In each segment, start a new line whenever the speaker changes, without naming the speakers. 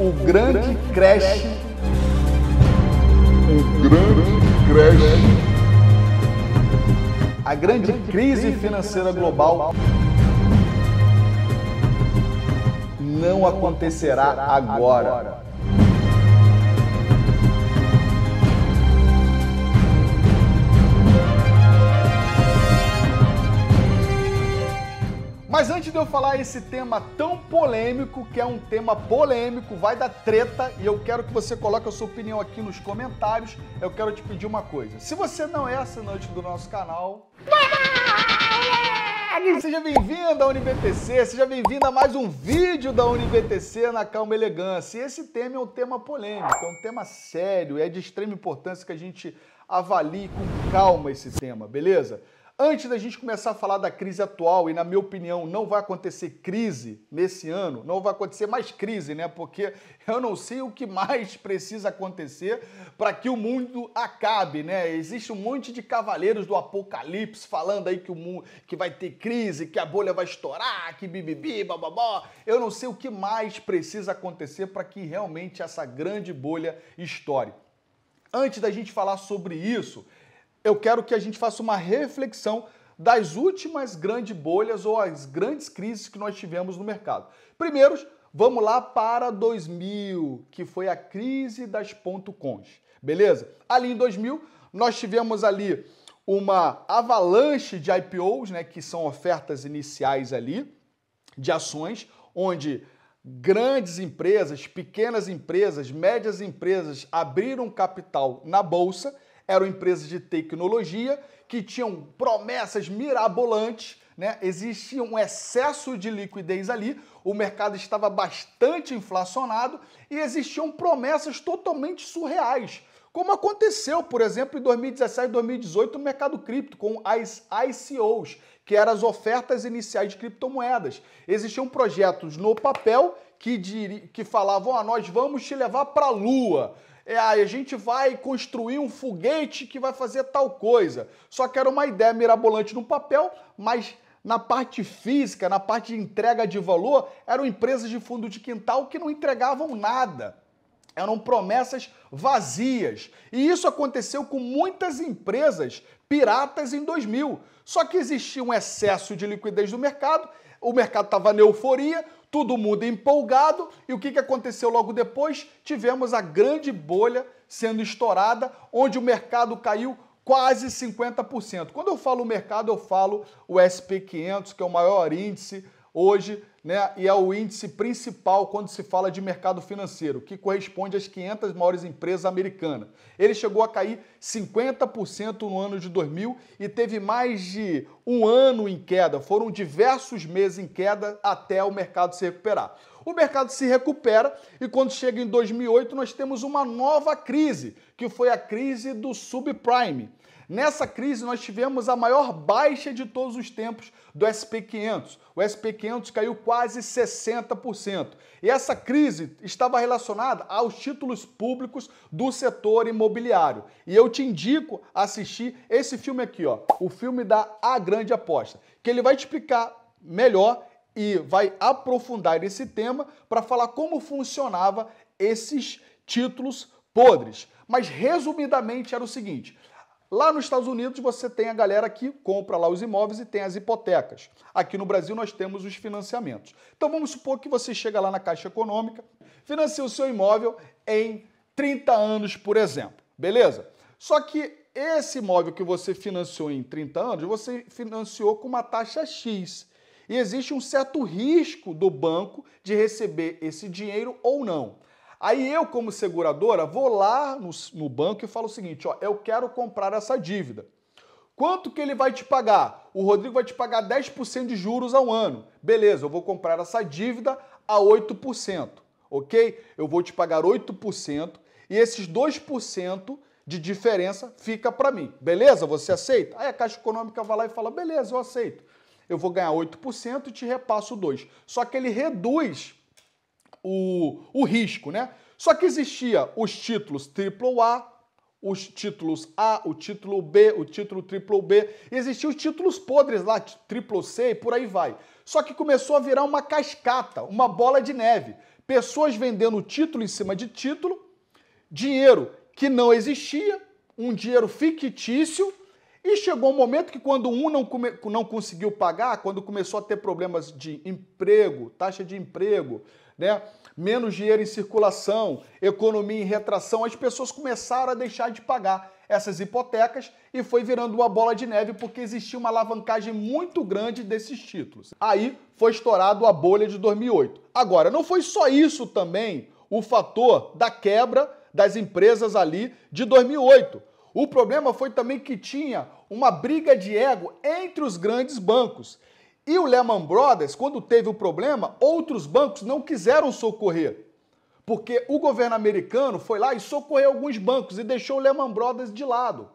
O grande crash. A grande crise financeira global não acontecerá agora. Mas antes de eu falar esse tema tão polêmico, que é um tema polêmico, vai dar treta, e eu quero que você coloque a sua opinião aqui nos comentários, eu quero te pedir uma coisa. Se você não é assinante do nosso canal, seja bem-vindo à UniBTC, seja bem-vindo a mais um vídeo da UniBTC na Calma e Elegância. E esse tema é um tema polêmico, é um tema sério, é de extrema importância que a gente avalie com calma esse tema, beleza? Antes da gente começar a falar da crise atual, e na minha opinião não vai acontecer crise nesse ano, não vai acontecer mais crise, né? Porque eu não sei o que mais precisa acontecer para que o mundo acabe, né? Existe um monte de cavaleiros do apocalipse falando aí que o mundo, que vai ter crise, que a bolha vai estourar, que bibibi, bababó. Eu não sei o que mais precisa acontecer para que realmente essa grande bolha estoure. Antes da gente falar sobre isso, eu quero que a gente faça uma reflexão das últimas grandes bolhas ou as grandes crises que nós tivemos no mercado. Primeiro, vamos lá para 2000, que foi a crise das .coms, beleza? Ali em 2000, nós tivemos ali uma avalanche de IPOs, né, que são ofertas iniciais ali, de ações, onde grandes empresas, pequenas empresas, médias empresas abriram capital na bolsa. Eram empresas de tecnologia que tinham promessas mirabolantes, né? Existia um excesso de liquidez ali, o mercado estava bastante inflacionado e existiam promessas totalmente surreais, como aconteceu, por exemplo, em 2017 e 2018 no mercado cripto, com as ICOs, que eram as ofertas iniciais de criptomoedas. Existiam projetos no papel que falavam, nós vamos te levar para a Lua. A gente vai construir um foguete que vai fazer tal coisa. Só que era uma ideia mirabolante no papel, mas na parte física, na parte de entrega de valor, eram empresas de fundo de quintal que não entregavam nada. Eram promessas vazias. E isso aconteceu com muitas empresas piratas em 2000. Só que existia um excesso de liquidez no mercado, o mercado estava na euforia, todo mundo empolgado, e o que aconteceu logo depois? Tivemos a grande bolha sendo estourada, onde o mercado caiu quase 50%. Quando eu falo mercado, eu falo o SP500, que é o maior índice hoje, né? E é o índice principal quando se fala de mercado financeiro, que corresponde às 500 maiores empresas americanas. Ele chegou a cair 50% no ano de 2000 e teve mais de um ano em queda. Foram diversos meses em queda até o mercado se recuperar. O mercado se recupera e quando chega em 2008 nós temos uma nova crise, que foi a crise do subprime. Nessa crise, nós tivemos a maior baixa de todos os tempos do SP500. O SP500 caiu quase 60%. E essa crise estava relacionada aos títulos públicos do setor imobiliário. E eu te indico a assistir esse filme aqui, ó, o filme da A Grande Aposta, que ele vai te explicar melhor e vai aprofundar esse tema para falar como funcionava esses títulos podres. Mas, resumidamente, era o seguinte: lá nos Estados Unidos você tem a galera que compra lá os imóveis e tem as hipotecas. Aqui no Brasil nós temos os financiamentos. Então vamos supor que você chega lá na Caixa Econômica, financia o seu imóvel em 30 anos, por exemplo, beleza? Só que esse imóvel que você financiou em 30 anos, você financiou com uma taxa X. E existe um certo risco do banco de receber esse dinheiro ou não. Aí eu, como seguradora, vou lá no banco e falo o seguinte, ó, eu quero comprar essa dívida. Quanto que ele vai te pagar? O Rodrigo vai te pagar 10% de juros ao ano. Beleza, eu vou comprar essa dívida a 8%, ok? Eu vou te pagar 8% e esses 2% de diferença fica para mim. Beleza? Você aceita? Aí a Caixa Econômica vai lá e fala, beleza, eu aceito. Eu vou ganhar 8% e te repasso 2%. Só que ele reduz o risco, né? Só que existia os títulos AAA, os títulos A, o título B, o título BBB, e existiam os títulos podres lá, triple C e por aí vai. Só que começou a virar uma cascata, uma bola de neve. Pessoas vendendo título em cima de título, dinheiro que não existia, um dinheiro fictício, e chegou um momento que quando um não conseguiu pagar, quando começou a ter problemas de emprego, taxa de emprego, né? Menos dinheiro em circulação, economia em retração, as pessoas começaram a deixar de pagar essas hipotecas e foi virando uma bola de neve porque existia uma alavancagem muito grande desses títulos. Aí foi estourado a bolha de 2008. Agora, não foi só isso também o fator da quebra das empresas ali de 2008. O problema foi também que tinha uma briga de ego entre os grandes bancos. E o Lehman Brothers, quando teve o problema, outros bancos não quiseram socorrer. Porque o governo americano foi lá e socorreu alguns bancos e deixou o Lehman Brothers de lado.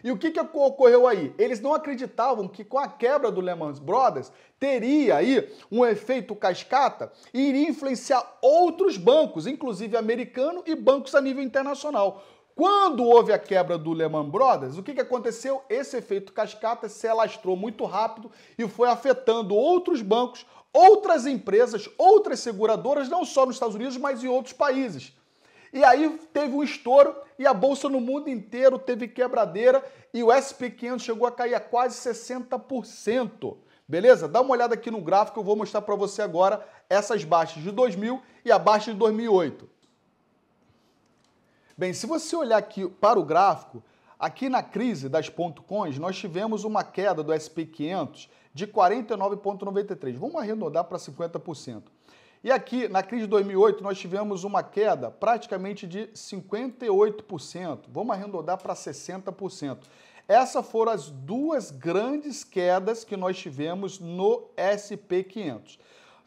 E o que ocorreu aí? Eles não acreditavam que com a quebra do Lehman Brothers teria aí um efeito cascata e iria influenciar outros bancos, inclusive americano e bancos a nível internacional. Quando houve a quebra do Lehman Brothers, o que aconteceu? Esse efeito cascata se alastrou muito rápido e foi afetando outros bancos, outras empresas, outras seguradoras, não só nos Estados Unidos, mas em outros países. E aí teve um estouro e a bolsa no mundo inteiro teve quebradeira e o S&P 500 chegou a cair a quase 60%. Beleza? Dá uma olhada aqui no gráfico, eu vou mostrar para você agora essas baixas de 2000 e a baixa de 2008. Bem, se você olhar aqui para o gráfico, aqui na crise das .coins, nós tivemos uma queda do S&P 500 de 49,93%. Vamos arredondar para 50%. E aqui, na crise de 2008, nós tivemos uma queda praticamente de 58%. Vamos arredondar para 60%. Essas foram as duas grandes quedas que nós tivemos no S&P 500.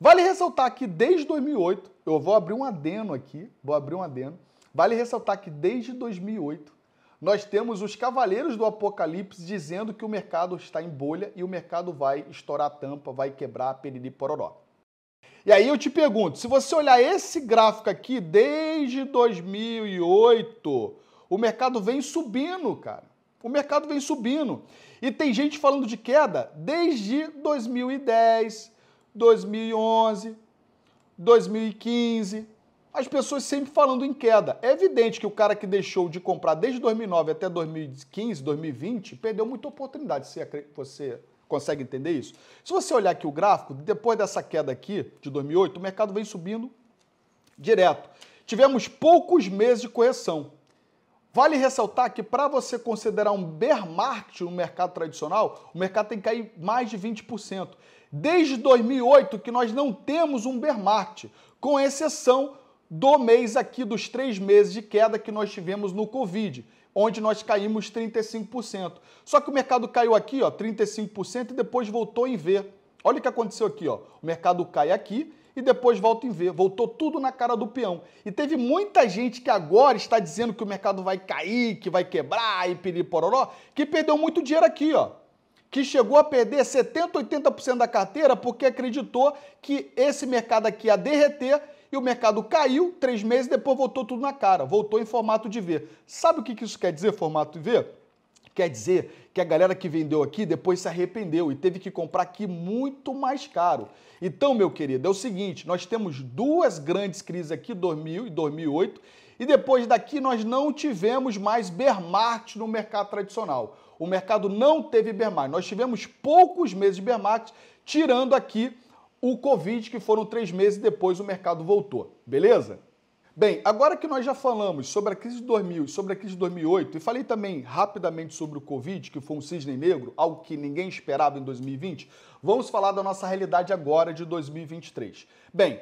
Vale ressaltar que desde 2008, eu vou abrir um adendo aqui, vale ressaltar que desde 2008, nós temos os cavaleiros do apocalipse dizendo que o mercado está em bolha e o mercado vai estourar a tampa, vai quebrar, periri pororó. E aí eu te pergunto, se você olhar esse gráfico aqui, desde 2008, o mercado vem subindo, cara. O mercado vem subindo. E tem gente falando de queda desde 2010, 2011, 2015... As pessoas sempre falando em queda. É evidente que o cara que deixou de comprar desde 2009 até 2015, 2020, perdeu muita oportunidade. Você consegue entender isso? Se você olhar aqui o gráfico, depois dessa queda aqui, de 2008, o mercado vem subindo direto. Tivemos poucos meses de correção. Vale ressaltar que para você considerar um bear market no mercado tradicional, o mercado tem que cair mais de 20%. Desde 2008 que nós não temos um bear market, com exceção do mês aqui, dos 3 meses de queda que nós tivemos no Covid, onde nós caímos 35%. Só que o mercado caiu aqui, ó, 35% e depois voltou em V. Olha o que aconteceu aqui, ó. O mercado cai aqui e depois volta em V. Voltou tudo na cara do peão. E teve muita gente que agora está dizendo que o mercado vai cair, que vai quebrar e piripororó, que perdeu muito dinheiro aqui, ó. Que chegou a perder 70%, 80% da carteira porque acreditou que esse mercado aqui ia derreter e o mercado caiu 3 meses e depois voltou tudo na cara, voltou em formato de V. Sabe o que isso quer dizer, formato de V? Quer dizer que a galera que vendeu aqui depois se arrependeu e teve que comprar aqui muito mais caro. Então, meu querido, é o seguinte, nós temos duas grandes crises aqui, 2000 e 2008, e depois daqui nós não tivemos mais bear market no mercado tradicional. O mercado não teve bear market. Nós tivemos poucos meses de bear market, tirando aqui o Covid, que foram 3 meses depois o mercado voltou. Beleza? Bem, agora que nós já falamos sobre a crise de 2000 e sobre a crise de 2008, e falei também rapidamente sobre o Covid, que foi um cisne negro, algo que ninguém esperava em 2020, vamos falar da nossa realidade agora de 2023. Bem,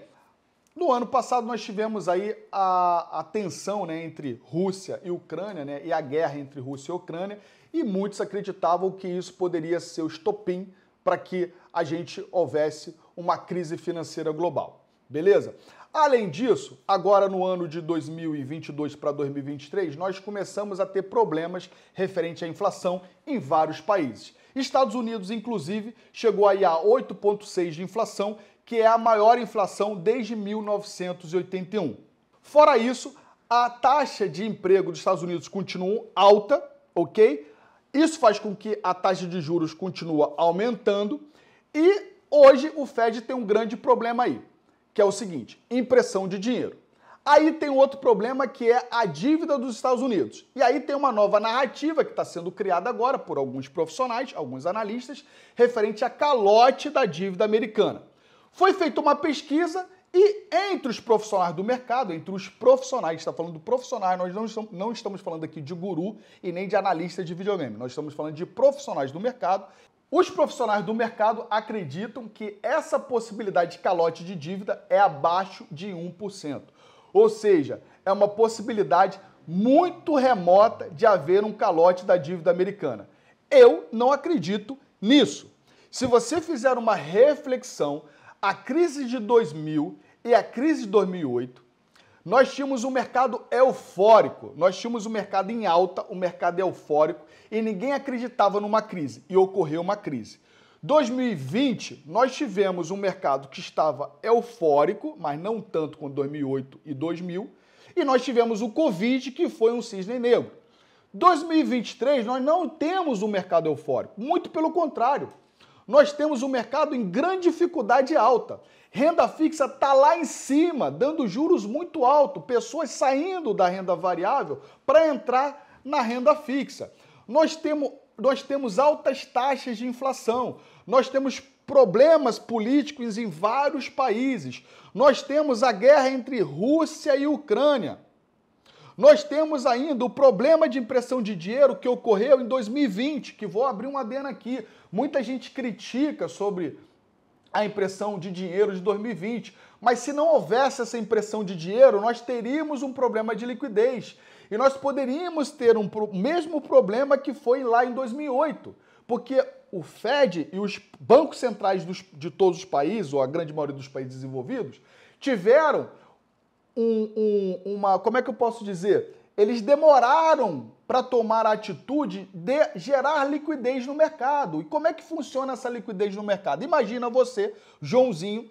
no ano passado nós tivemos aí a tensão, né, entre Rússia e Ucrânia, né, e a guerra entre Rússia e Ucrânia, e muitos acreditavam que isso poderia ser o estopim para que a gente houvesse uma crise financeira global. Beleza? Além disso, agora no ano de 2022 para 2023, nós começamos a ter problemas referente à inflação em vários países. Estados Unidos, inclusive, chegou aí a 8,6% de inflação, que é a maior inflação desde 1981. Fora isso, a taxa de emprego dos Estados Unidos continua alta, ok? Isso faz com que a taxa de juros continue aumentando e Hoje o Fed tem um grande problema aí, que é o seguinte, impressão de dinheiro. Aí tem outro problema que é a dívida dos Estados Unidos. E aí tem uma nova narrativa que está sendo criada agora por alguns profissionais, alguns analistas, referente a calote da dívida americana. Foi feita uma pesquisa e entre os profissionais do mercado, entre os profissionais, está falando de profissionais, nós não estamos falando aqui de guru e nem de analista de videogame, nós estamos falando de profissionais do mercado. Os profissionais do mercado acreditam que essa possibilidade de calote de dívida é abaixo de 1%. Ou seja, é uma possibilidade muito remota de haver um calote da dívida americana. Eu não acredito nisso. Se você fizer uma reflexão, a crise de 2000 e a crise de 2008, nós tínhamos um mercado eufórico, nós tínhamos um mercado em alta, um mercado eufórico, e ninguém acreditava numa crise, e ocorreu uma crise. 2020, nós tivemos um mercado que estava eufórico, mas não tanto quanto 2008 e 2000, e nós tivemos o Covid, que foi um cisne negro. 2023, nós não temos um mercado eufórico, muito pelo contrário. Nós temos um mercado em grande dificuldade alta. Renda fixa está lá em cima, dando juros muito altos, pessoas saindo da renda variável para entrar na renda fixa. Nós temos altas taxas de inflação, nós temos problemas políticos em vários países, nós temos a guerra entre Rússia e Ucrânia. Nós temos ainda o problema de impressão de dinheiro que ocorreu em 2020, que vou abrir um adendo aqui. Muita gente critica sobre a impressão de dinheiro de 2020, mas se não houvesse essa impressão de dinheiro, nós teríamos um problema de liquidez. E nós poderíamos ter o mesmo problema que foi lá em 2008, porque o Fed e os bancos centrais de todos os países, ou a grande maioria dos países desenvolvidos, tiveram como é que eu posso dizer? Eles demoraram para tomar a atitude de gerar liquidez no mercado. E como é que funciona essa liquidez no mercado? Imagina você, Joãozinho,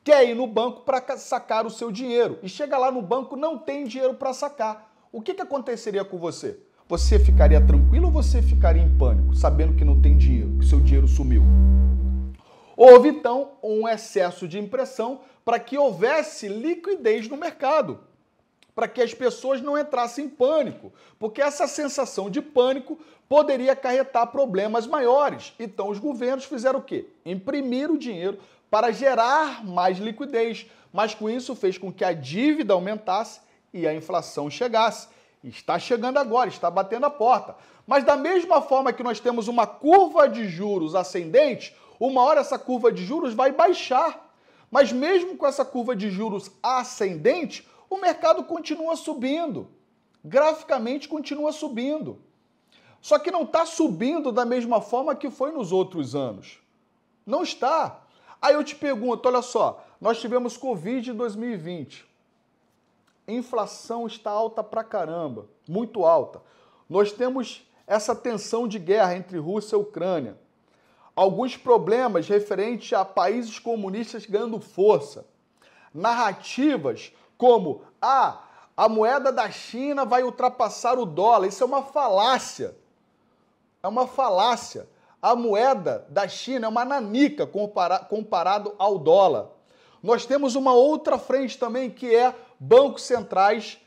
quer ir no banco para sacar o seu dinheiro e chega lá no banco, não tem dinheiro para sacar. O que aconteceria com você? Você ficaria tranquilo ou você ficaria em pânico, sabendo que não tem dinheiro, que o seu dinheiro sumiu? Houve, então, um excesso de impressão para que houvesse liquidez no mercado, para que as pessoas não entrassem em pânico, porque essa sensação de pânico poderia acarretar problemas maiores. Então, os governos fizeram o quê? Imprimiram dinheiro para gerar mais liquidez, mas com isso fez com que a dívida aumentasse e a inflação chegasse. Está chegando agora, está batendo a porta. Mas da mesma forma que nós temos uma curva de juros ascendente, uma hora essa curva de juros vai baixar. Mas mesmo com essa curva de juros ascendente, o mercado continua subindo. Graficamente continua subindo. Só que não está subindo da mesma forma que foi nos outros anos. Não está. Aí eu te pergunto, olha só, nós tivemos Covid em 2020. Inflação está alta pra caramba, muito alta. Nós temos essa tensão de guerra entre Rússia e Ucrânia. Alguns problemas referentes a países comunistas ganhando força. Narrativas como, a moeda da China vai ultrapassar o dólar. Isso é uma falácia. É uma falácia. A moeda da China é uma nanica comparado ao dólar. Nós temos uma outra frente também, que é bancos centrais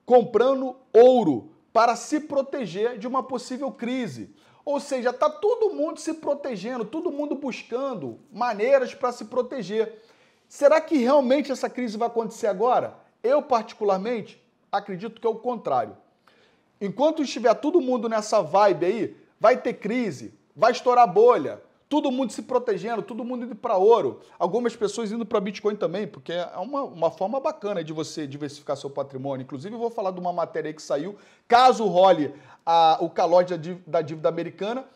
comprando ouro para se proteger de uma possível crise. Ou seja, está todo mundo se protegendo, todo mundo buscando maneiras para se proteger. Será que realmente essa crise vai acontecer agora? Eu, particularmente, acredito que é o contrário. Enquanto estiver todo mundo nessa vibe aí, vai ter crise, vai estourar bolha, todo mundo se protegendo, todo mundo indo para ouro, algumas pessoas indo para Bitcoin também, porque é uma forma bacana de você diversificar seu patrimônio. Inclusive, eu vou falar de uma matéria aí que saiu, caso role o calote da dívida americana.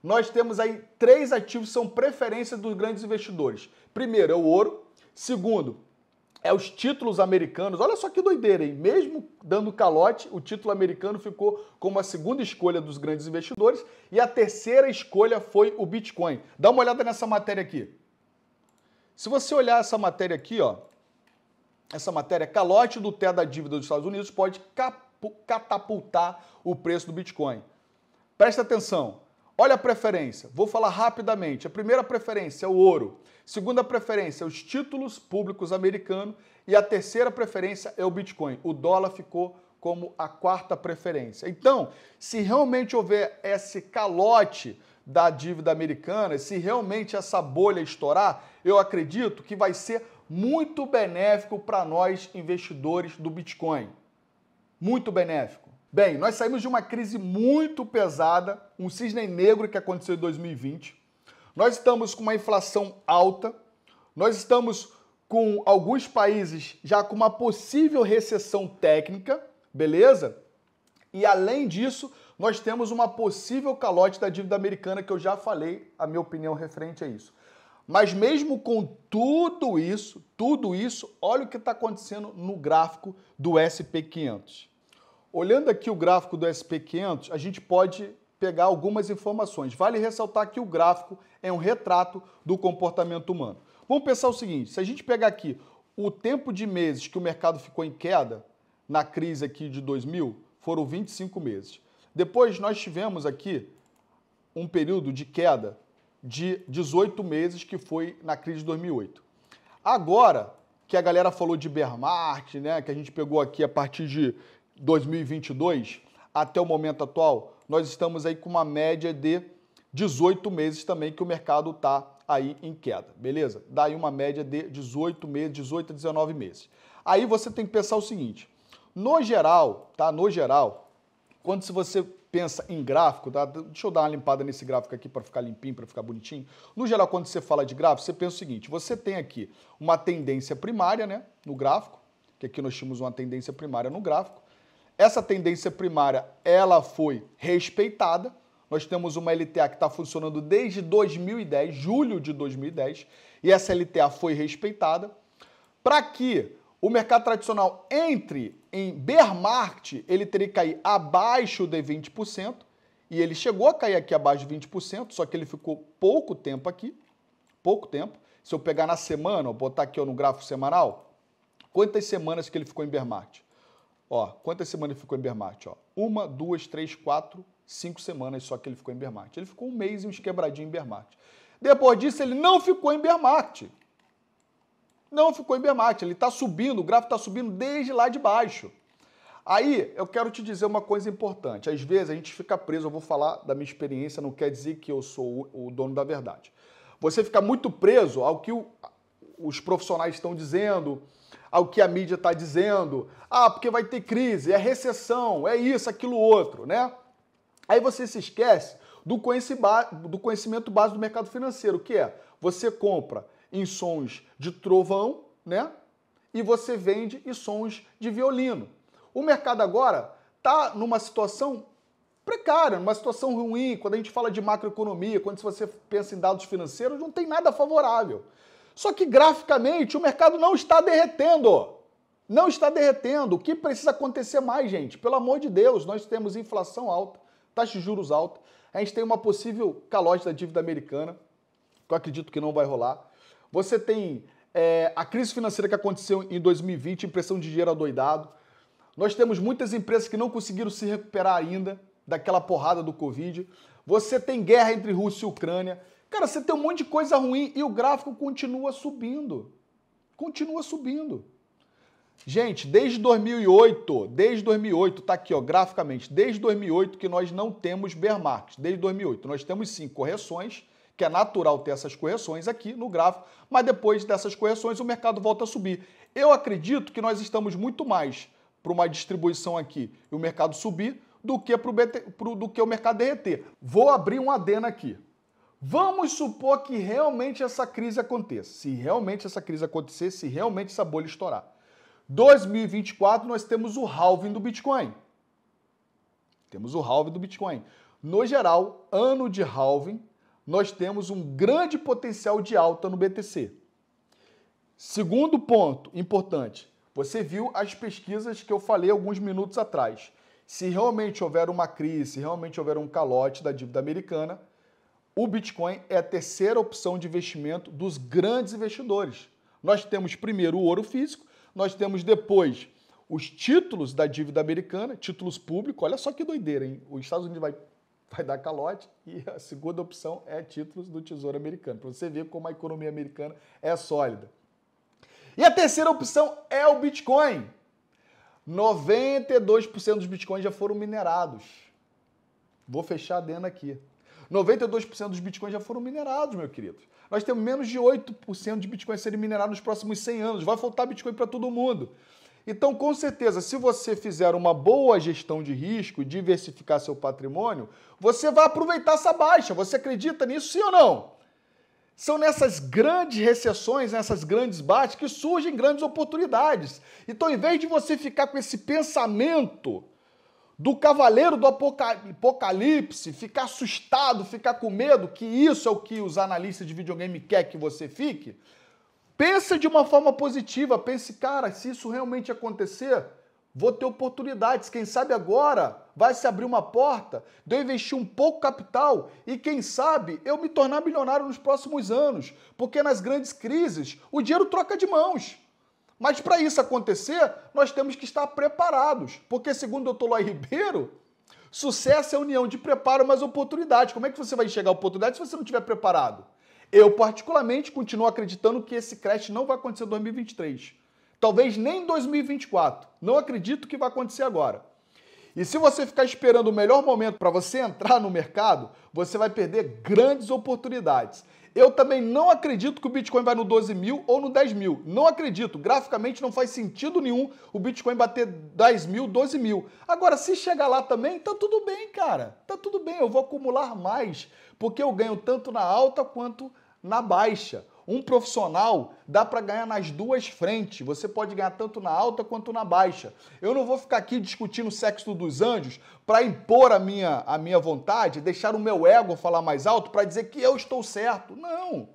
Nós temos aí 3 ativos que são preferência dos grandes investidores. Primeiro é o ouro, segundo é os títulos americanos. Olha só que doideira, hein? Mesmo dando calote, o título americano ficou como a segunda escolha dos grandes investidores e a terceira escolha foi o Bitcoin. Dá uma olhada nessa matéria aqui. Se você olhar essa matéria aqui, ó, essa matéria, calote do teto da dívida dos Estados Unidos pode catapultar o preço do Bitcoin. Presta atenção. Olha a preferência, vou falar rapidamente. A primeira preferência é o ouro, segunda preferência é os títulos públicos americanos e a terceira preferência é o Bitcoin. O dólar ficou como a quarta preferência. Então, se realmente houver esse calote da dívida americana, se realmente essa bolha estourar, eu acredito que vai ser muito benéfico para nós investidores do Bitcoin. Muito benéfico. Bem, nós saímos de uma crise muito pesada, um cisne negro que aconteceu em 2020. Nós estamos com uma inflação alta, nós estamos com alguns países já com uma possível recessão técnica, beleza? E além disso, nós temos uma possível calote da dívida americana, que eu já falei a minha opinião referente a isso. Mas mesmo com tudo isso, olha o que está acontecendo no gráfico do SP500. Olhando aqui o gráfico do SP500, a gente pode pegar algumas informações. Vale ressaltar que o gráfico é um retrato do comportamento humano. Vamos pensar o seguinte, se a gente pegar aqui o tempo de meses que o mercado ficou em queda, na crise aqui de 2000, foram 25 meses. Depois nós tivemos aqui um período de queda de 18 meses, que foi na crise de 2008. Agora, que a galera falou de bear market, né, que a gente pegou aqui a partir de 2022 até o momento atual, nós estamos aí com uma média de 18 meses também que o mercado está aí em queda, beleza? Dá aí uma média de 18 meses, 18 a 19 meses. Aí você tem que pensar o seguinte, no geral, tá? No geral, quando se você pensa em gráfico, tá? Deixa eu dar uma limpada nesse gráfico aqui para ficar limpinho, para ficar bonitinho. No geral, quando você fala de gráfico, você pensa o seguinte, você tem aqui uma tendência primária, né, no gráfico, que aqui nós tínhamos uma tendência primária no gráfico. Essa tendência primária, ela foi respeitada. Nós temos uma LTA que está funcionando desde 2010, julho de 2010, e essa LTA foi respeitada. Para que o mercado tradicional entre em bear market, ele teria que cair abaixo de 20%, e ele chegou a cair aqui abaixo de 20%, só que ele ficou pouco tempo aqui, pouco tempo. Se eu pegar na semana, botar aqui ó, no gráfico semanal, quantas semanas que ele ficou em bear market? Ó, quantas semanas ele ficou em bear market? Ó, 1, 2, 3, 4, 5 semanas só que ele ficou em bear market. Ele ficou um mês e uns quebradinhos em bear market. Depois disso, ele não ficou em bear market. Não ficou em bear market. Ele está subindo, o gráfico está subindo desde lá de baixo. Aí, eu quero te dizer uma coisa importante. Às vezes, a gente fica preso, eu vou falar da minha experiência, não quer dizer que eu sou o dono da verdade. Você fica muito preso ao que os profissionais estão dizendo, ao que a mídia está dizendo. Ah, porque vai ter crise, é recessão, é isso, aquilo, outro, né? Aí você se esquece do conhecimento básico do mercado financeiro, que é, você compra em sons de trovão, né? E você vende em sons de violino. O mercado agora está numa situação precária, numa situação ruim. Quando a gente fala de macroeconomia, quando você pensa em dados financeiros, não tem nada favorável. Só que graficamente o mercado não está derretendo. Não está derretendo. O que precisa acontecer mais, gente? Pelo amor de Deus, nós temos inflação alta, taxa de juros alta, a gente tem uma possível calote da dívida americana, que eu acredito que não vai rolar. Você tem a crise financeira que aconteceu em 2020, impressão de dinheiro adoidado. Nós temos muitas empresas que não conseguiram se recuperar ainda daquela porrada do Covid. Você tem guerra entre Rússia e Ucrânia. Cara, você tem um monte de coisa ruim e o gráfico continua subindo. Continua subindo. Gente, desde 2008, tá aqui, ó, graficamente, desde 2008 que nós não temos bear market, desde 2008. Nós temos sim correções, que é natural ter essas correções aqui no gráfico, mas depois dessas correções o mercado volta a subir. Eu acredito que nós estamos muito mais para uma distribuição aqui e o mercado subir do que o mercado derreter. Vou abrir um adendo aqui. Vamos supor que realmente essa crise aconteça. Se realmente essa crise acontecer, se realmente essa bolha estourar. 2024 nós temos o halving do Bitcoin. Temos o halving do Bitcoin. No geral, ano de halving, nós temos um grande potencial de alta no BTC. Segundo ponto importante, você viu as pesquisas que eu falei alguns minutos atrás. Se realmente houver uma crise, se realmente houver um calote da dívida americana, o Bitcoin é a terceira opção de investimento dos grandes investidores. Nós temos primeiro o ouro físico, nós temos depois os títulos da dívida americana, títulos públicos. Olha só que doideira, hein? Os Estados Unidos vai vai dar calote, e a segunda opção é títulos do Tesouro Americano, para você ver como a economia americana é sólida. E a terceira opção é o Bitcoin. 92% dos Bitcoins já foram minerados. Vou fechar adendo aqui. 92% dos Bitcoins já foram minerados, meu querido. Nós temos menos de 8% de Bitcoin serem minerados nos próximos 100 anos. Vai faltar Bitcoin para todo mundo. Então, com certeza, se você fizer uma boa gestão de risco e diversificar seu patrimônio, você vai aproveitar essa baixa. Você acredita nisso, sim ou não? São nessas grandes recessões, nessas grandes baixas, que surgem grandes oportunidades. Então, em vez de você ficar com esse pensamento do cavaleiro do apocalipse, ficar assustado, ficar com medo, que isso é o que os analistas de videogame querem que você fique, pensa de uma forma positiva, pense, cara, se isso realmente acontecer, vou ter oportunidades, quem sabe agora vai se abrir uma porta de eu investir um pouco capital e quem sabe eu me tornar milionário nos próximos anos, porque nas grandes crises o dinheiro troca de mãos. Mas para isso acontecer, nós temos que estar preparados, porque segundo o Dr. Eloy Ribeiro, sucesso é a união de preparo mais oportunidade. Como é que você vai enxergar a oportunidade se você não estiver preparado? Eu, particularmente, continuo acreditando que esse crash não vai acontecer em 2023. Talvez nem em 2024. Não acredito que vai acontecer agora. E se você ficar esperando o melhor momento para você entrar no mercado, você vai perder grandes oportunidades. Eu também não acredito que o Bitcoin vai no 12 mil ou no 10 mil. Não acredito. Graficamente não faz sentido nenhum o Bitcoin bater 10 mil, 12 mil. Agora, se chegar lá também, tá tudo bem, cara. Tá tudo bem, eu vou acumular mais, porque eu ganho tanto na alta quanto na baixa. Um profissional dá para ganhar nas duas frentes. Você pode ganhar tanto na alta quanto na baixa. Eu não vou ficar aqui discutindo o sexo dos anjos para impor a minha vontade, deixar o meu ego falar mais alto para dizer que eu estou certo. Não.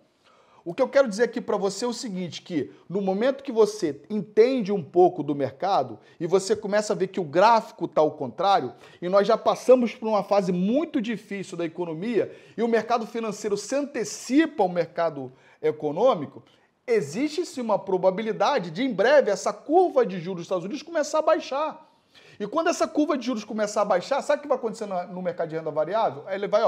O que eu quero dizer aqui para você é o seguinte, que no momento que você entende um pouco do mercado e você começa a ver que o gráfico está ao contrário, e nós já passamos por uma fase muito difícil da economia e o mercado financeiro se antecipa ao mercado econômico, existe sim uma probabilidade de em breve essa curva de juros dos Estados Unidos começar a baixar. E quando essa curva de juros começar a baixar, sabe o que vai acontecer no mercado de renda variável? Aí ele vai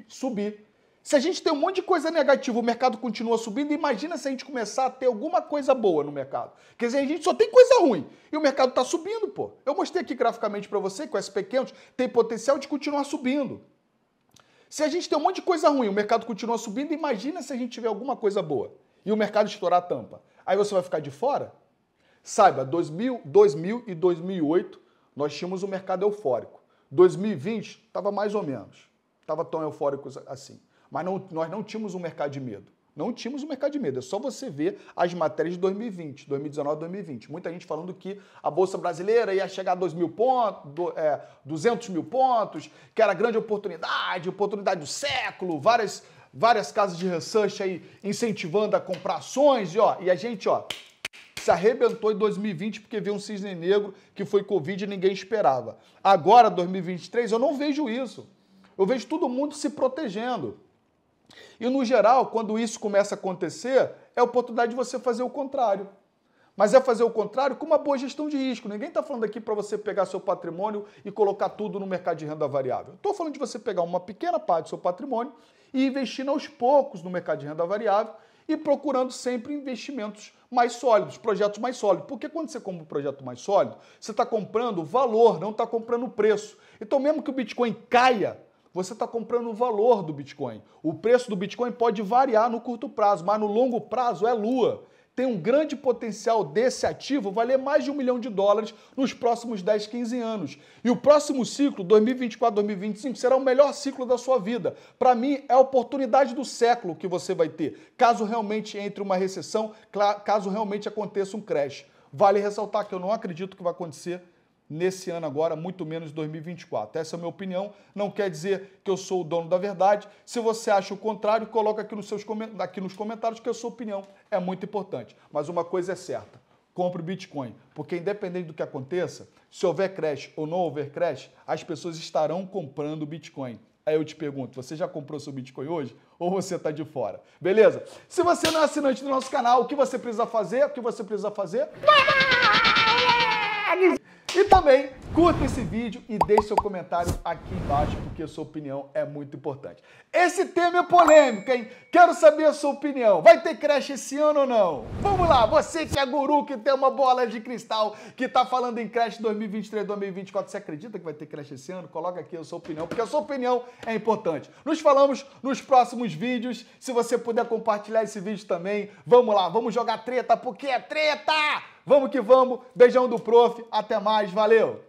subir. Se a gente tem um monte de coisa negativa, o mercado continua subindo, imagina se a gente começar a ter alguma coisa boa no mercado. Quer dizer, a gente só tem coisa ruim e o mercado está subindo, pô. Eu mostrei aqui graficamente para você que o S&P 500 tem potencial de continuar subindo. Se a gente tem um monte de coisa ruim, o mercado continua subindo, imagina se a gente tiver alguma coisa boa e o mercado estourar a tampa. Aí você vai ficar de fora? Saiba, 2000 e 2008 nós tínhamos um mercado eufórico. 2020 estava mais ou menos, estava tão eufórico assim. Mas nós não tínhamos um mercado de medo. Não tínhamos um mercado de medo. É só você ver as matérias de 2020, 2019, 2020. Muita gente falando que a Bolsa Brasileira ia chegar a 200 mil pontos, que era grande oportunidade do século, várias casas de research aí incentivando a comprar ações. E a gente se arrebentou em 2020 porque veio um cisne negro que foi Covid e ninguém esperava. Agora, 2023, eu não vejo isso. Eu vejo todo mundo se protegendo. E, no geral, quando isso começa a acontecer, é a oportunidade de você fazer o contrário. Mas é fazer o contrário com uma boa gestão de risco. Ninguém está falando aqui para você pegar seu patrimônio e colocar tudo no mercado de renda variável. Estou falando de você pegar uma pequena parte do seu patrimônio e investir aos poucos no mercado de renda variável e procurando sempre investimentos mais sólidos, projetos mais sólidos. Porque quando você compra um projeto mais sólido, você está comprando valor, não está comprando preço. Então, mesmo que o Bitcoin caia, você está comprando o valor do Bitcoin. O preço do Bitcoin pode variar no curto prazo, mas no longo prazo é lua. Tem um grande potencial desse ativo valer mais de $1 milhão nos próximos 10, 15 anos. E o próximo ciclo, 2024, 2025, será o melhor ciclo da sua vida. Para mim, é a oportunidade do século que você vai ter, caso realmente entre uma recessão, caso realmente aconteça um crash. Vale ressaltar que eu não acredito que vai acontecer nesse ano agora, muito menos 2024. Essa é a minha opinião, não quer dizer que eu sou o dono da verdade. Se você acha o contrário, coloca aqui nos comentários que a sua opinião é muito importante. Mas uma coisa é certa, compre Bitcoin, porque independente do que aconteça, se houver crash ou não houver crash, as pessoas estarão comprando Bitcoin. Aí eu te pergunto, você já comprou seu Bitcoin hoje ou você está de fora? Beleza? Se você não é assinante do nosso canal, o que você precisa fazer? E também curta esse vídeo e deixe seu comentário aqui embaixo, porque a sua opinião é muito importante. Esse tema é polêmico, hein? Quero saber a sua opinião. Vai ter creche esse ano ou não? Vamos lá, você que é guru, que tem uma bola de cristal, que tá falando em creche 2023, 2024, você acredita que vai ter creche esse ano? Coloca aqui a sua opinião, porque a sua opinião é importante. Nos falamos nos próximos vídeos. Se você puder compartilhar esse vídeo também, vamos lá, vamos jogar treta, porque é treta! Vamos que vamos. Beijão do prof. Até mais. Valeu!